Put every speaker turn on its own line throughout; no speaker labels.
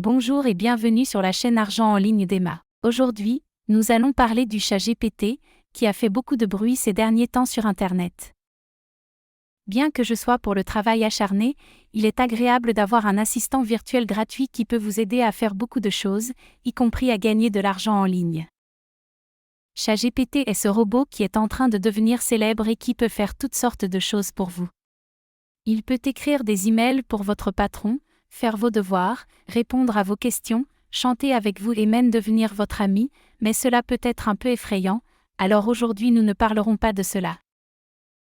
Bonjour et bienvenue sur la chaîne Argent en ligne d'Emma. Aujourd'hui, nous allons parler du ChatGPT, qui a fait beaucoup de bruit ces derniers temps sur Internet. Bien que je sois pour le travail acharné, il est agréable d'avoir un assistant virtuel gratuit qui peut vous aider à faire beaucoup de choses, y compris à gagner de l'argent en ligne. ChatGPT est ce robot qui est en train de devenir célèbre et qui peut faire toutes sortes de choses pour vous. Il peut écrire des emails pour votre patron, faire vos devoirs, répondre à vos questions, chanter avec vous et même devenir votre ami, mais cela peut être un peu effrayant, alors aujourd'hui nous ne parlerons pas de cela.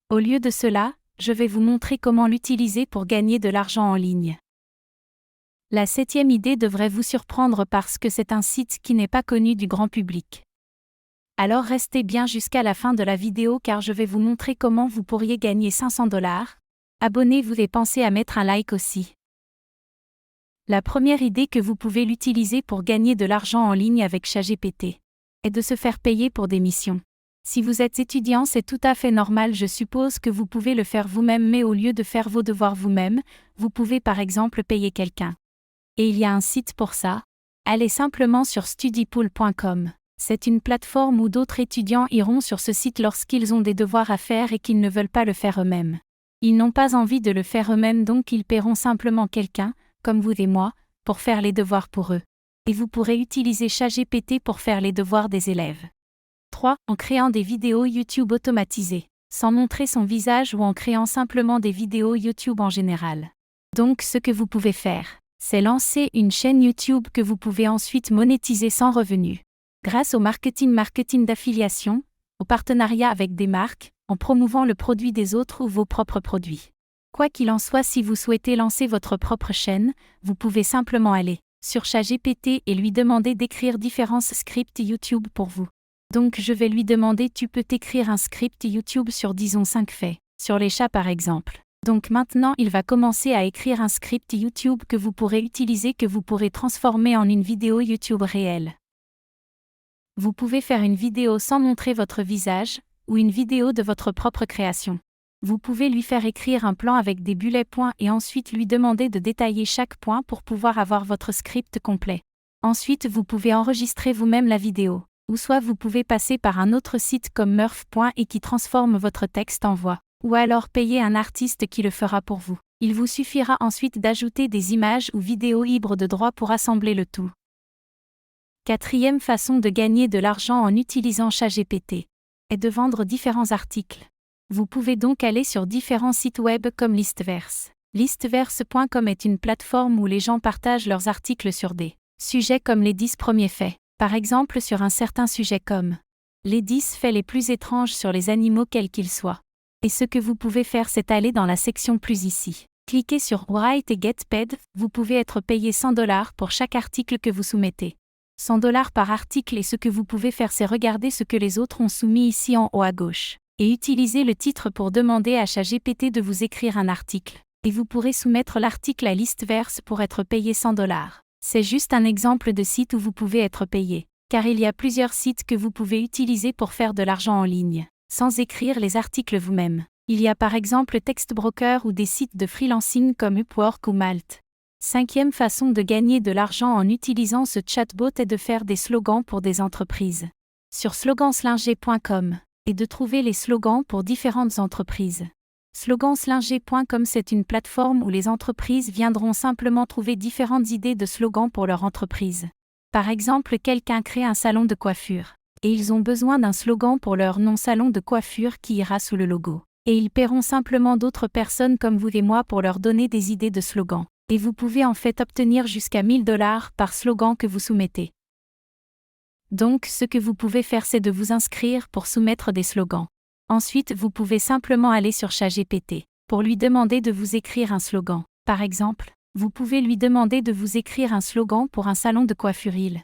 Au lieu de cela, je vais vous montrer comment l'utiliser pour gagner de l'argent en ligne. La 7e idée devrait vous surprendre parce que c'est un site qui n'est pas connu du grand public. Alors restez bien jusqu'à la fin de la vidéo car je vais vous montrer comment vous pourriez gagner 500 $. Abonnez-vous et pensez à mettre un like aussi. La première idée que vous pouvez l'utiliser pour gagner de l'argent en ligne avec ChatGPT est de se faire payer pour des missions. Si vous êtes étudiant, c'est tout à fait normal, je suppose que vous pouvez le faire vous-même, mais au lieu de faire vos devoirs vous-même, vous pouvez par exemple payer quelqu'un. Et il y a un site pour ça. Allez simplement sur studypool.com. C'est une plateforme où d'autres étudiants iront sur ce site lorsqu'ils ont des devoirs à faire et qu'ils ne veulent pas le faire eux-mêmes. Ils n'ont pas envie de le faire eux-mêmes, donc ils paieront simplement quelqu'un, comme vous et moi, pour faire les devoirs pour eux. Et vous pourrez utiliser ChatGPT pour faire les devoirs des élèves. 3. En créant des vidéos YouTube automatisées, sans montrer son visage ou en créant simplement des vidéos YouTube en général. Donc ce que vous pouvez faire, c'est lancer une chaîne YouTube que vous pouvez ensuite monétiser sans revenu. Grâce au marketing d'affiliation, au partenariat avec des marques, en promouvant le produit des autres ou vos propres produits. Quoi qu'il en soit, si vous souhaitez lancer votre propre chaîne, vous pouvez simplement aller sur ChatGPT et lui demander d'écrire différents scripts YouTube pour vous. Donc je vais lui demander: tu peux t'écrire un script YouTube sur disons 5 faits, sur les chats par exemple. Donc maintenant il va commencer à écrire un script YouTube que vous pourrez utiliser, que vous pourrez transformer en une vidéo YouTube réelle. Vous pouvez faire une vidéo sans montrer votre visage, ou une vidéo de votre propre création. Vous pouvez lui faire écrire un plan avec des bullet points et ensuite lui demander de détailler chaque point pour pouvoir avoir votre script complet. Ensuite vous pouvez enregistrer vous-même la vidéo, ou soit vous pouvez passer par un autre site comme Murph. Et qui transforme votre texte en voix, ou alors payer un artiste qui le fera pour vous. Il vous suffira ensuite d'ajouter des images ou vidéos libres de droit pour assembler le tout. 4e façon de gagner de l'argent en utilisant ChatGPT est de vendre différents articles. Vous pouvez donc aller sur différents sites web comme Listverse. Listverse.com est une plateforme où les gens partagent leurs articles sur des sujets comme les 10 premiers faits. Par exemple sur un certain sujet comme les 10 faits les plus étranges sur les animaux quels qu'ils soient. Et ce que vous pouvez faire, c'est aller dans la section plus ici. Cliquez sur Write et Get Paid, vous pouvez être payé 100 $ pour chaque article que vous soumettez. 100 $ par article, et ce que vous pouvez faire, c'est regarder ce que les autres ont soumis ici en haut à gauche. Et utilisez le titre pour demander à ChatGPT de vous écrire un article. Et vous pourrez soumettre l'article à Listverse pour être payé 100 $. C'est juste un exemple de site où vous pouvez être payé. Car il y a plusieurs sites que vous pouvez utiliser pour faire de l'argent en ligne, sans écrire les articles vous-même. Il y a par exemple Textbroker ou des sites de freelancing comme Upwork ou Malt. 5e façon de gagner de l'argent en utilisant ce chatbot est de faire des slogans pour des entreprises. Sur sloganslinger.com. Et de trouver les slogans pour différentes entreprises. Sloganslinger.com, c'est une plateforme où les entreprises viendront simplement trouver différentes idées de slogans pour leur entreprise. Par exemple, quelqu'un crée un salon de coiffure. Et ils ont besoin d'un slogan pour leur nom salon de coiffure qui ira sous le logo. Et ils paieront simplement d'autres personnes comme vous et moi pour leur donner des idées de slogans. Et vous pouvez en fait obtenir jusqu'à 1000 $ par slogan que vous soumettez. Donc ce que vous pouvez faire, c'est de vous inscrire pour soumettre des slogans. Ensuite vous pouvez simplement aller sur ChatGPT pour lui demander de vous écrire un slogan. Par exemple, vous pouvez lui demander de vous écrire un slogan pour un salon de coiffure. Il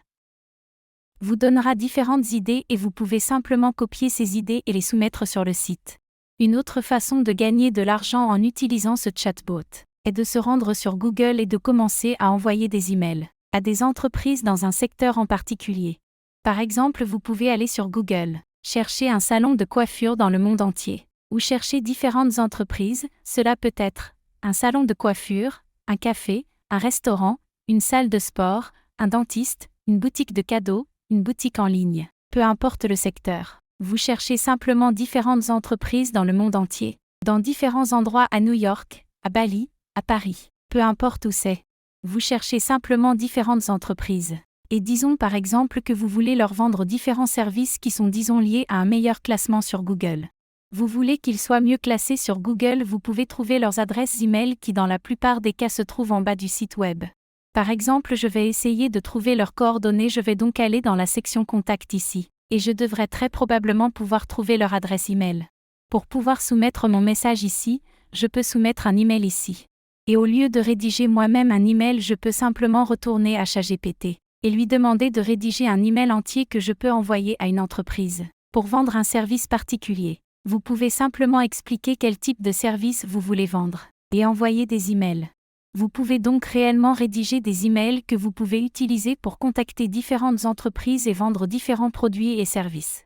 vous donnera différentes idées et vous pouvez simplement copier ces idées et les soumettre sur le site. Une autre façon de gagner de l'argent en utilisant ce chatbot est de se rendre sur Google et de commencer à envoyer des emails à des entreprises dans un secteur en particulier. Par exemple, vous pouvez aller sur Google, chercher un salon de coiffure dans le monde entier, ou chercher différentes entreprises, cela peut être un salon de coiffure, un café, un restaurant, une salle de sport, un dentiste, une boutique de cadeaux, une boutique en ligne. Peu importe le secteur. Vous cherchez simplement différentes entreprises dans le monde entier, dans différents endroits à New York, à Bali, à Paris. Peu importe où c'est. Vous cherchez simplement différentes entreprises. Et disons par exemple que vous voulez leur vendre différents services qui sont disons liés à un meilleur classement sur Google. Vous voulez qu'ils soient mieux classés sur Google, vous pouvez trouver leurs adresses e-mail qui dans la plupart des cas se trouvent en bas du site web. Par exemple, je vais essayer de trouver leurs coordonnées, je vais donc aller dans la section Contact ici, et je devrais très probablement pouvoir trouver leur adresse e-mail. Pour pouvoir soumettre mon message ici, je peux soumettre un email ici. Et au lieu de rédiger moi-même un email, je peux simplement retourner à ChatGPT et lui demander de rédiger un email entier que je peux envoyer à une entreprise pour vendre un service particulier. Vous pouvez simplement expliquer quel type de service vous voulez vendre et envoyer des emails. Vous pouvez donc réellement rédiger des emails que vous pouvez utiliser pour contacter différentes entreprises et vendre différents produits et services.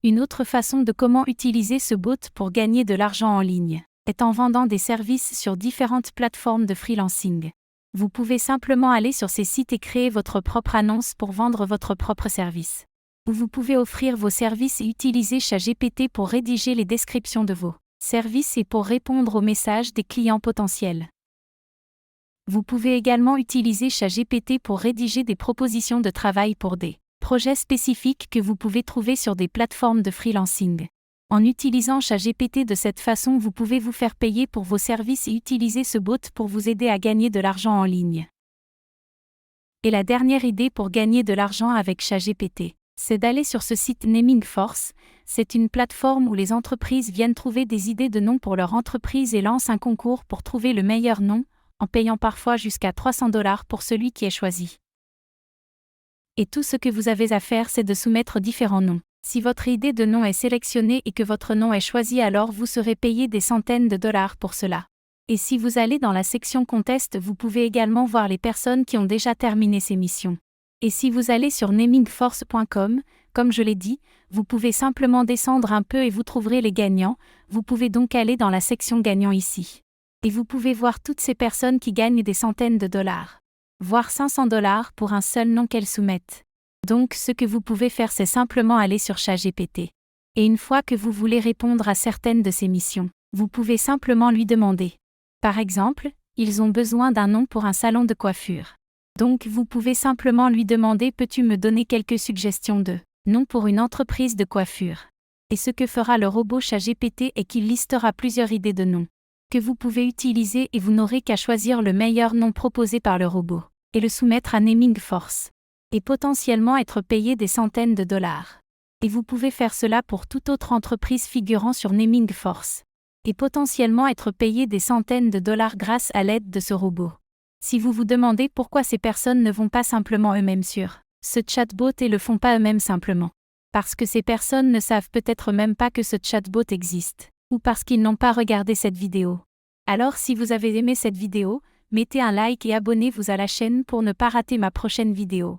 Une autre façon de comment utiliser ce bot pour gagner de l'argent en ligne est en vendant des services sur différentes plateformes de freelancing. Vous pouvez simplement aller sur ces sites et créer votre propre annonce pour vendre votre propre service. Ou vous pouvez offrir vos services et utiliser ChatGPT pour rédiger les descriptions de vos services et pour répondre aux messages des clients potentiels. Vous pouvez également utiliser ChatGPT pour rédiger des propositions de travail pour des projets spécifiques que vous pouvez trouver sur des plateformes de freelancing. En utilisant ChatGPT de cette façon, vous pouvez vous faire payer pour vos services et utiliser ce bot pour vous aider à gagner de l'argent en ligne. Et la dernière idée pour gagner de l'argent avec ChatGPT, c'est d'aller sur ce site Naming Force. C'est une plateforme où les entreprises viennent trouver des idées de noms pour leur entreprise et lancent un concours pour trouver le meilleur nom, en payant parfois jusqu'à $300 pour celui qui est choisi. Et tout ce que vous avez à faire, c'est de soumettre différents noms. Si votre idée de nom est sélectionnée et que votre nom est choisi, alors vous serez payé des centaines de dollars pour cela. Et si vous allez dans la section Contest, vous pouvez également voir les personnes qui ont déjà terminé ces missions. Et si vous allez sur namingforce.com, comme je l'ai dit, vous pouvez simplement descendre un peu et vous trouverez les gagnants. Vous pouvez donc aller dans la section Gagnants ici. Et vous pouvez voir toutes ces personnes qui gagnent des centaines de dollars. Voire $500 pour un seul nom qu'elles soumettent. Donc ce que vous pouvez faire, c'est simplement aller sur ChatGPT. Et une fois que vous voulez répondre à certaines de ces missions, vous pouvez simplement lui demander. Par exemple, ils ont besoin d'un nom pour un salon de coiffure. Donc vous pouvez simplement lui demander: peux-tu me donner quelques suggestions de nom pour une entreprise de coiffure? Et ce que fera le robot ChatGPT est qu'il listera plusieurs idées de noms que vous pouvez utiliser et vous n'aurez qu'à choisir le meilleur nom proposé par le robot et le soumettre à Naming Force. Et potentiellement être payé des centaines de dollars. Et vous pouvez faire cela pour toute autre entreprise figurant sur Naming Force. Et potentiellement être payé des centaines de dollars grâce à l'aide de ce robot. Si vous vous demandez pourquoi ces personnes ne vont pas simplement eux-mêmes sur ce chatbot et le font pas eux-mêmes simplement. Parce que ces personnes ne savent peut-être même pas que ce chatbot existe. Ou parce qu'ils n'ont pas regardé cette vidéo. Alors si vous avez aimé cette vidéo, mettez un like et abonnez-vous à la chaîne pour ne pas rater ma prochaine vidéo.